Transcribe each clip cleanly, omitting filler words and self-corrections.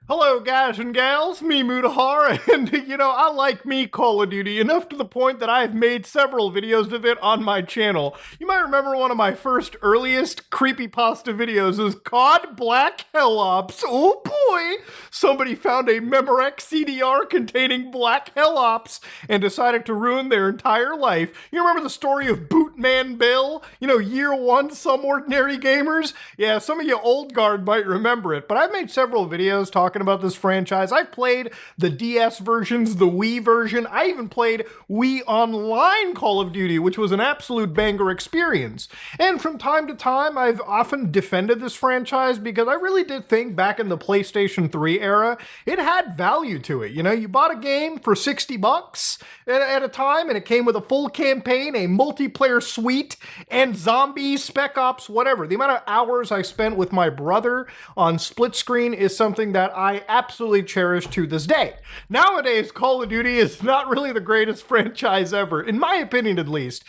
Hello, guys and gals, me Mutahar, and I like me Call of Duty enough to the point that I've made several videos of it on my channel. You might remember one of my first earliest creepypasta videos is COD Black Hell Ops. Oh boy! Somebody found a Memorex CDR containing Black Hell Ops and decided to ruin their entire life. You remember the story of Bootman Bill? Year one, some ordinary gamers? Yeah, some of you old guard might remember it, but I've made several videos talking about this franchise. I've played the DS versions, the Wii version. I even played Wii Online Call of Duty, which was an absolute banger experience. And from time to time, I've often defended this franchise because I really did think back in the PlayStation 3 era, it had value to it. You bought a game for 60 bucks at a time, and it came with a full campaign, a multiplayer suite, and zombies, spec ops, whatever. The amount of hours I spent with my brother on split screen is something that I absolutely cherish to this day. Nowadays, Call of Duty is not really the greatest franchise ever, in my opinion at least.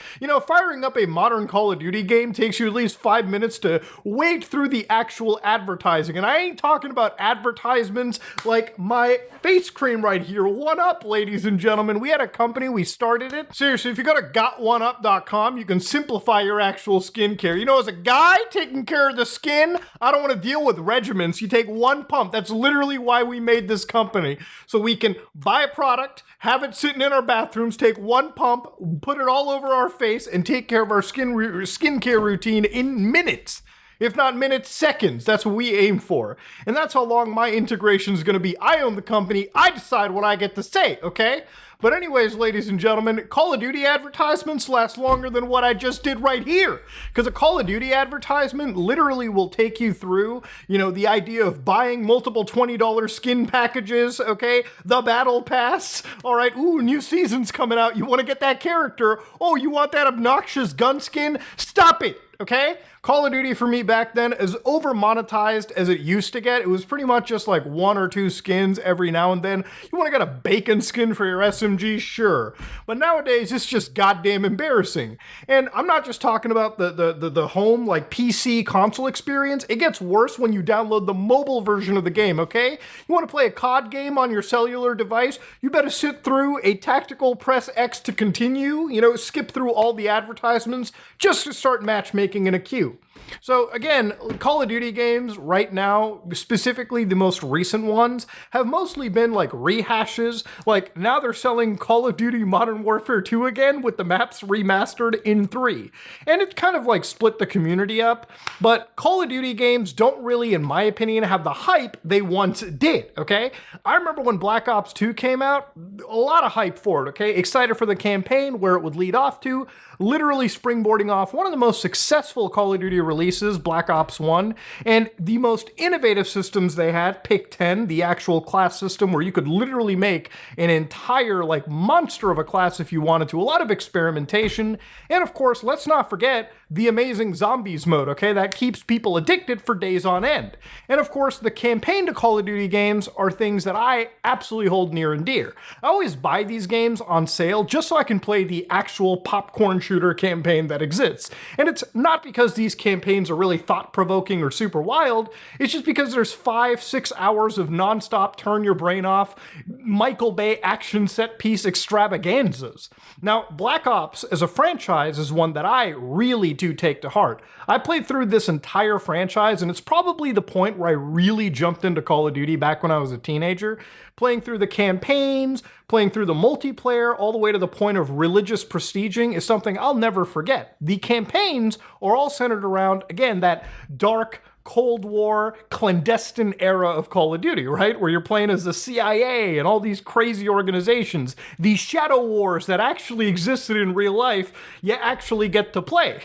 Firing up a modern Call of Duty game takes you at least 5 minutes to wade through the actual advertising, and I ain't talking about advertisements like my face cream right here. One Up, ladies and gentlemen. We had a company, we started it. Seriously, if you go to gotoneup.com, you can simplify your actual skincare. As a guy taking care of the skin, I don't want to deal with regimens. You take one pump. That's literally why we made this company. So we can buy a product, have it sitting in our bathrooms, take one pump, put it all over our face, and take care of our skincare routine in minutes. If not minutes, seconds. That's what we aim for. And that's how long my integration is going to be. I own the company. I decide what I get to say, okay? But anyways, ladies and gentlemen, Call of Duty advertisements last longer than what I just did right here. Because a Call of Duty advertisement literally will take you through, the idea of buying multiple $20 skin packages, okay? The Battle Pass. All right, ooh, new season's coming out. You want to get that character. Oh, you want that obnoxious gun skin? Stop it, okay? Call of Duty for me back then, as over monetized as it used to get, it was pretty much just like one or two skins every now and then. You want to get a bacon skin for your SMG? Sure. But nowadays, it's just goddamn embarrassing. And I'm not just talking about the home, like PC console experience. It gets worse when you download the mobile version of the game, okay? You want to play a COD game on your cellular device? You better sit through a tactical press X to continue, skip through all the advertisements just to start matchmaking in a queue. So again, Call of Duty games right now, specifically the most recent ones, have mostly been like rehashes. Like now they're selling Call of Duty Modern Warfare 2 again with the maps remastered in 3. And it kind of like split the community up. But Call of Duty games don't really, in my opinion, have the hype they once did, okay? I remember when Black Ops 2 came out, a lot of hype for it, okay? Excited for the campaign, where it would lead off to, literally springboarding off one of the most successful Call of Duty releases, Black Ops 1, and the most innovative systems they had, Pick 10, the actual class system where you could literally make an entire like monster of a class if you wanted to. A lot of experimentation, and of course, let's not forget the amazing zombies mode, okay? That keeps people addicted for days on end. And of course, the campaign to Call of Duty games are things that I absolutely hold near and dear. I always buy these games on sale just so I can play the actual popcorn shooter campaign that exists. And it's not because these campaigns are really thought-provoking or super wild, it's just because there's 5-6 hours of non-stop turn your brain off, Michael Bay action set piece extravaganzas. Now, Black Ops as a franchise is one that I really do take to heart. I played through this entire franchise, and it's probably the point where I really jumped into Call of Duty back when I was a teenager. Playing through the campaigns, playing through the multiplayer, all the way to the point of religious prestiging is something I'll never forget. The campaigns are all centered around, again, that dark, Cold War, clandestine era of Call of Duty, right? Where you're playing as the CIA and all these crazy organizations. These shadow wars that actually existed in real life, you actually get to play.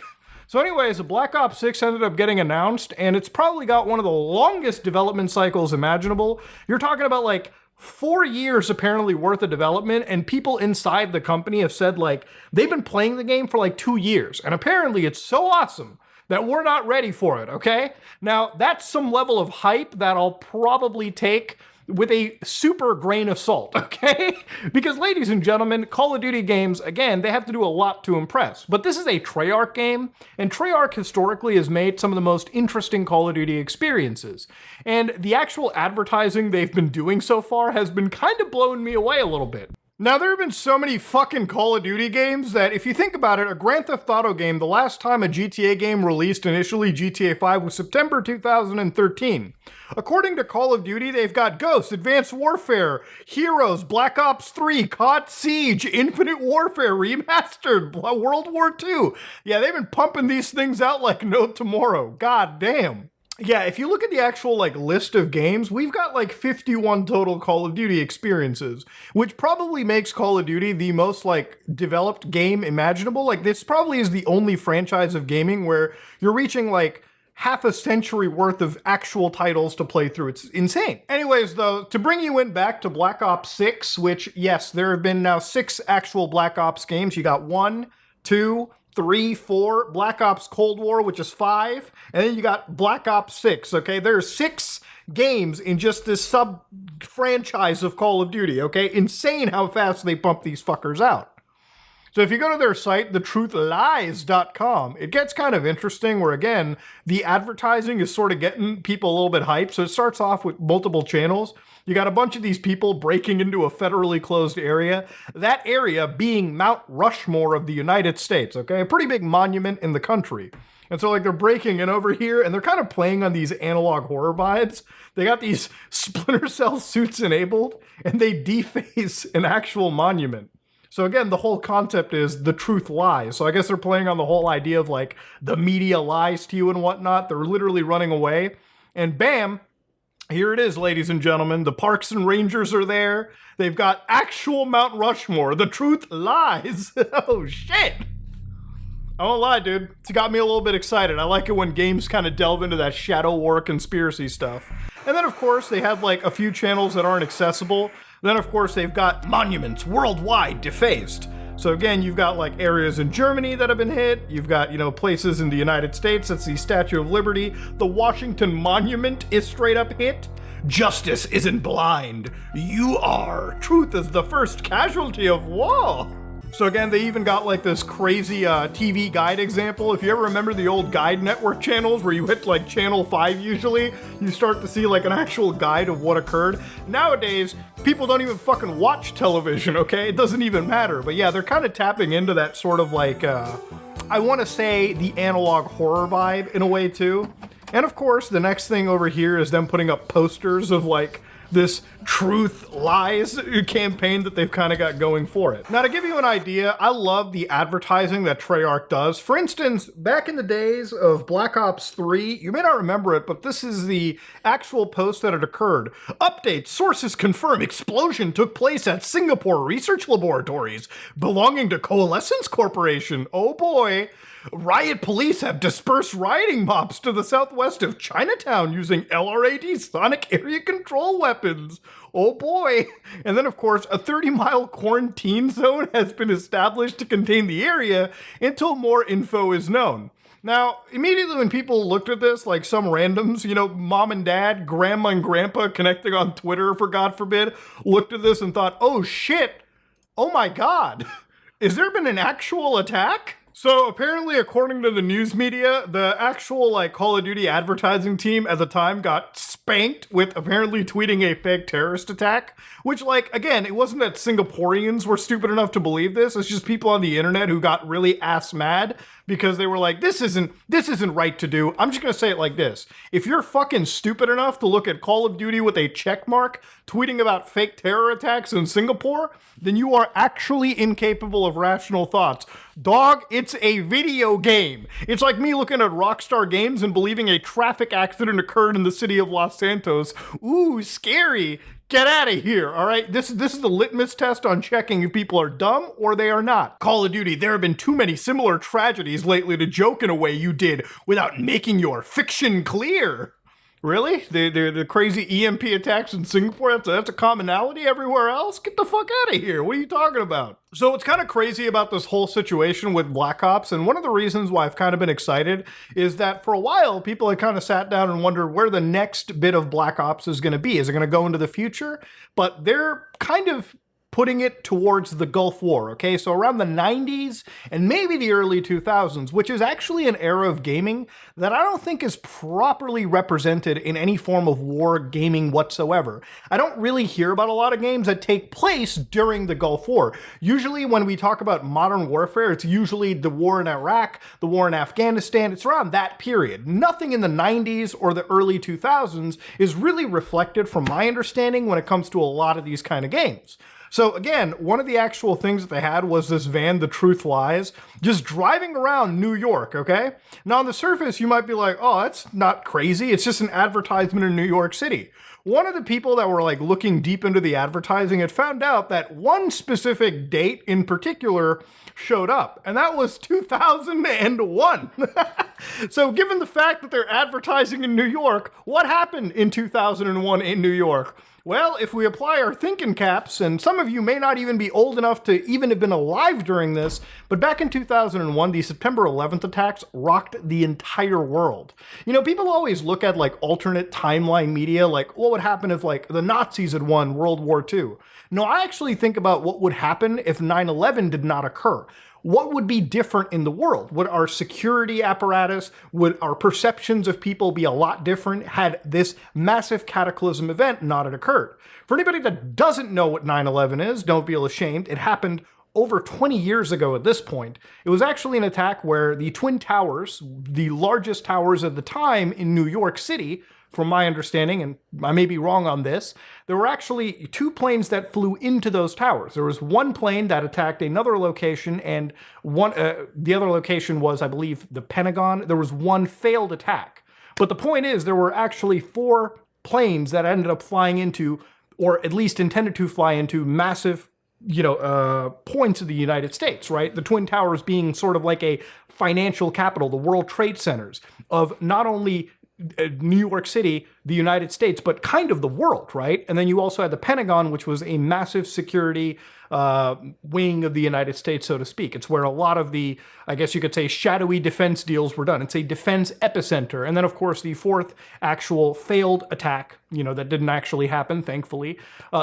So anyways, Black Ops 6 ended up getting announced, and it's probably got one of the longest development cycles imaginable. You're talking about like 4 years apparently worth of development, and people inside the company have said like they've been playing the game for like 2 years, and apparently it's so awesome that we're not ready for it, okay? Now, that's some level of hype that I'll probably take with a super grain of salt, okay? Because ladies and gentlemen, Call of Duty games, again, they have to do a lot to impress. But this is a Treyarch game, and Treyarch historically has made some of the most interesting Call of Duty experiences. And the actual advertising they've been doing so far has been kind of blowing me away a little bit. Now, there have been so many fucking Call of Duty games that if you think about it, a Grand Theft Auto game, the last time a GTA game released initially, GTA 5, was September 2013. According to Call of Duty, they've got Ghosts, Advanced Warfare, Heroes, Black Ops 3, COD Siege, Infinite Warfare, Remastered, World War II. Yeah, they've been pumping these things out like no tomorrow. God damn. Yeah, if you look at the actual list of games, we've got 51 total Call of Duty experiences, which probably makes Call of Duty the most developed game imaginable. This probably is the only franchise of gaming where you're reaching half a century worth of actual titles to play through. It's insane. Anyways, though, to bring you back to Black Ops 6, which, yes, there have been now 6 actual Black Ops games. You got 1, 2, 3, 4, Black Ops Cold War, which is 5, and then you got Black Ops 6, okay? There's 6 games in just this sub-franchise of Call of Duty, okay? Insane how fast they pump these fuckers out. So if you go to their site, thetruthlies.com, it gets kind of interesting where, again, the advertising is sort of getting people a little bit hyped. So it starts off with multiple channels. You got a bunch of these people breaking into a federally closed area. That area being Mount Rushmore of the United States, okay? A pretty big monument in the country. And so they're breaking in over here and they're kind of playing on these analog horror vibes. They got these Splinter Cell suits enabled and they deface an actual monument. So again, the whole concept is the truth lies. So I guess they're playing on the whole idea of the media lies to you and whatnot. They're literally running away. And bam, here it is, ladies and gentlemen. The Parks and Rangers are there. They've got actual Mount Rushmore. The truth lies. Oh, shit. I won't lie, dude. It's got me a little bit excited. I like it when games kind of delve into that shadow war conspiracy stuff. And then, of course, they have a few channels that aren't accessible. Then, of course, they've got monuments worldwide defaced. So again, you've got areas in Germany that have been hit. You've got, places in the United States. That's the Statue of Liberty. The Washington Monument is straight up hit. Justice isn't blind. You are. Truth is the first casualty of war. So again, they even got this crazy TV guide example. If you ever remember the old guide network channels where you hit channel 5 usually, you start to see an actual guide of what occurred. Nowadays, people don't even fucking watch television, okay? It doesn't even matter. But yeah, they're kind of tapping into that sort of I want to say the analog horror vibe in a way too. And of course, the next thing over here is them putting up posters of this truth lies campaign that they've kind of got going for it. Now, to give you an idea, I love the advertising that Treyarch does. For instance, back in the days of Black Ops 3, you may not remember it, but this is the actual post that had occurred. Update, sources confirm explosion took place at Singapore research laboratories belonging to Coalescence Corporation. Oh boy. Riot police have dispersed rioting mobs to the southwest of Chinatown using LRAD sonic area control weapons. Oh boy. And then, of course, a 30-mile quarantine zone has been established to contain the area until more info is known. Now, immediately when people looked at this, some randoms, mom and dad, grandma and grandpa connecting on Twitter, for God forbid, looked at this and thought, oh shit, oh my God, has there been an actual attack? So apparently, according to the news media, the actual Call of Duty advertising team at the time got spanked with apparently tweeting a fake terrorist attack, which again, it wasn't that Singaporeans were stupid enough to believe this. It's just people on the internet who got really ass mad because they were this isn't right to do. I'm just going to say it like this. If you're fucking stupid enough to look at Call of Duty with a check mark tweeting about fake terror attacks in Singapore, then you are actually incapable of rational thoughts. Dog, it's a video game. It's like me looking at Rockstar Games and believing a traffic accident occurred in the city of Los Santos. Ooh, scary. Get out of here, all right? This is the litmus test on checking if people are dumb or they are not. Call of Duty, there have been too many similar tragedies lately to joke in a way you did without making your fiction clear. Really? The crazy EMP attacks in Singapore? That's a commonality everywhere else? Get the fuck out of here. What are you talking about? So it's kind of crazy about this whole situation with Black Ops, and one of the reasons why I've kind of been excited is that for a while, people had kind of sat down and wondered where the next bit of Black Ops is going to be. Is it going to go into the future? But they're kind of putting it towards the Gulf War, okay? So around the 90s and maybe the early 2000s, which is actually an era of gaming that I don't think is properly represented in any form of war gaming whatsoever. I don't really hear about a lot of games that take place during the Gulf War. Usually when we talk about modern warfare, it's usually the war in Iraq, the war in Afghanistan, it's around that period. Nothing in the 90s or the early 2000s is really reflected from my understanding when it comes to a lot of these kind of games. So again, one of the actual things that they had was this van, The Truth Lies, just driving around New York, okay? Now on the surface, you might be like, oh, that's not crazy. It's just an advertisement in New York City. One of the people that were like looking deep into the advertising had found out that one specific date in particular showed up, and that was 2001. So given the fact that they're advertising in New York, what happened in 2001 in New York? Well, if we apply our thinking caps, and some of you may not even be old enough to even have been alive during this, but back in 2001, the September 11th attacks rocked the entire world. You know, people always look at like alternate timeline media, like what would happen if like the Nazis had won World War II? No, I actually think about what would happen if 9/11 did not occur. What would be different in the world? Would our security apparatus, would our perceptions of people be a lot different had this massive cataclysm event not had occurred? For anybody that doesn't know what 9/11 is, don't feel ashamed. It happened over 20 years ago at this point. It was actually an attack where the Twin Towers, the largest towers at the time in New York City, from my understanding, and I may be wrong on this, there were actually two planes that flew into those towers. There was one plane that attacked another location, and the other location was, I believe, the Pentagon. There was one failed attack. But the point is, there were actually 4 planes that ended up flying into, or at least intended to fly into, massive points of the United States, right? The Twin Towers being sort of like a financial capital, the World Trade Centers of not only New York City, the United States, but kind of the world, right? And then you also had the Pentagon, which was a massive security wing of the United States, so to speak. It's where a lot of the, I guess you could say, shadowy defense deals were done. It's a defense epicenter. And then, of course, the 4th actual failed attack, that didn't actually happen, thankfully.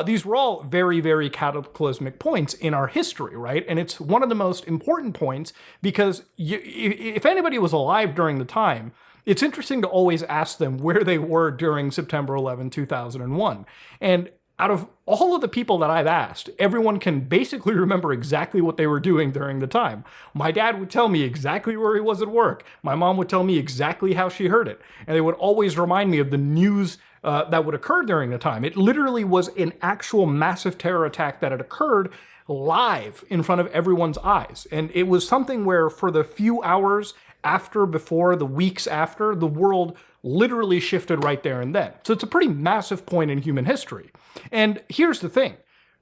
These were all very, very cataclysmic points in our history, right? And it's one of the most important points because if anybody was alive during the time, it's interesting to always ask them where they were during September 11, 2001. And out of all of the people that I've asked, everyone can basically remember exactly what they were doing during the time. My dad would tell me exactly where he was at work. My mom would tell me exactly how she heard it. And they would always remind me of the news that would occur during the time. It literally was an actual massive terror attack that had occurred live in front of everyone's eyes. And it was something where for the few hours after, before, the weeks after, the world literally shifted right there and then. So it's a pretty massive point in human history. And here's the thing.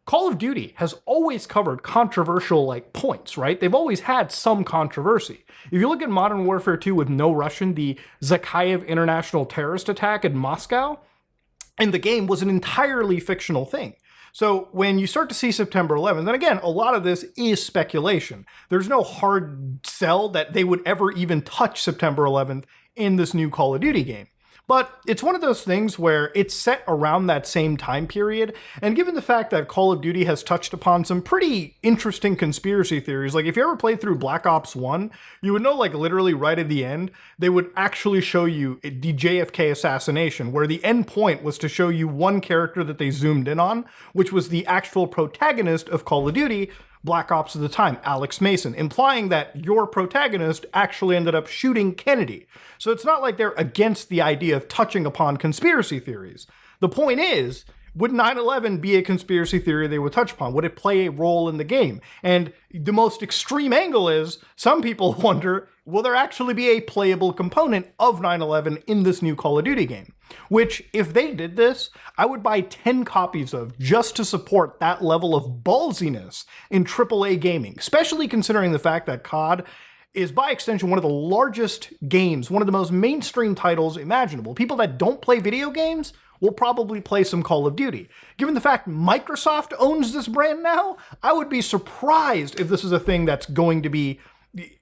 Call of Duty has always covered controversial points, right? They've always had some controversy. If you look at Modern Warfare 2 with no Russian, the Zakhaev international terrorist attack in Moscow, and the game was an entirely fictional thing. So when you start to see September 11th, and again, a lot of this is speculation. There's no hard sell that they would ever even touch September 11th in this new Call of Duty game. But it's one of those things where it's set around that same time period, and given the fact that Call of Duty has touched upon some pretty interesting conspiracy theories, like if you ever played through Black Ops 1, you would know literally right at the end, they would actually show you the JFK assassination, where the end point was to show you one character that they zoomed in on, which was the actual protagonist of Call of Duty, Black Ops at the time, Alex Mason, implying that your protagonist actually ended up shooting Kennedy. So it's not like they're against the idea of touching upon conspiracy theories. The point is, would 9/11 be a conspiracy theory they would touch upon? Would it play a role in the game? And the most extreme angle is, some people wonder, will there actually be a playable component of 9/11 in this new Call of Duty game? Which, if they did this, I would buy 10 copies of just to support that level of ballsiness in AAA gaming, especially considering the fact that COD is by extension one of the largest games, one of the most mainstream titles imaginable. People that don't play video games will probably play some Call of Duty. Given the fact Microsoft owns this brand now, I would be surprised if this is a thing that's going to be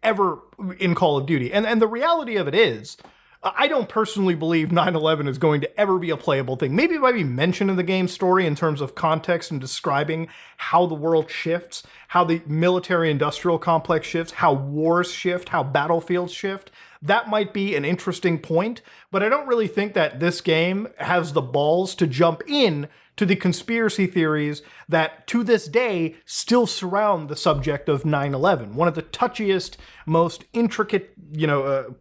ever in Call of Duty. And the reality of it is, I don't personally believe 9/11 is going to ever be a playable thing. Maybe it might be mentioned in the game story in terms of context and describing how the world shifts, how the military-industrial complex shifts, how wars shift, how battlefields shift. That might be an interesting point, but I don't really think that this game has the balls to jump in to the conspiracy theories that to this day still surround the subject of 9/11, one of the touchiest, most intricate,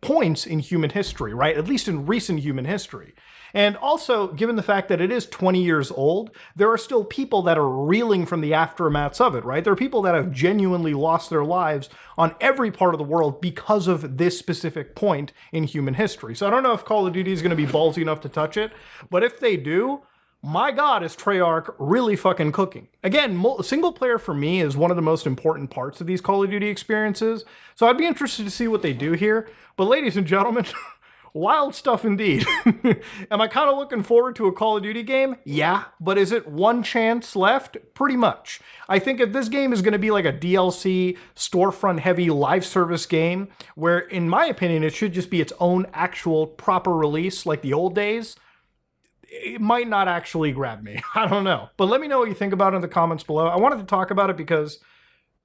points in human history, right? At least in recent human history. And also, given the fact that it is 20 years old, there are still people that are reeling from the aftermaths of it, right? There are people that have genuinely lost their lives on every part of the world because of this specific point in human history. So I don't know if Call of Duty is going to be ballsy enough to touch it, but if they do, my God, is Treyarch really fucking cooking. Again, single player for me is one of the most important parts of these Call of Duty experiences, so I'd be interested to see what they do here. But ladies and gentlemen, wild stuff indeed. Am I kind of looking forward to a Call of Duty game? Yeah, but is it one chance left? Pretty much. I think if this game is going to be like a DLC, storefront-heavy live service game, where, in my opinion, it should just be its own actual proper release like the old days, it might not actually grab me. I don't know. But let me know what you think about it in the comments below. I wanted to talk about it because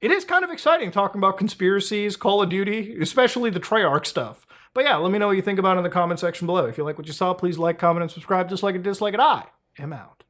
it is kind of exciting talking about conspiracies, Call of Duty, especially the Treyarch stuff. But yeah, let me know what you think about it in the comment section below. If you like what you saw, please like, comment, and subscribe. Dislike it, I am out.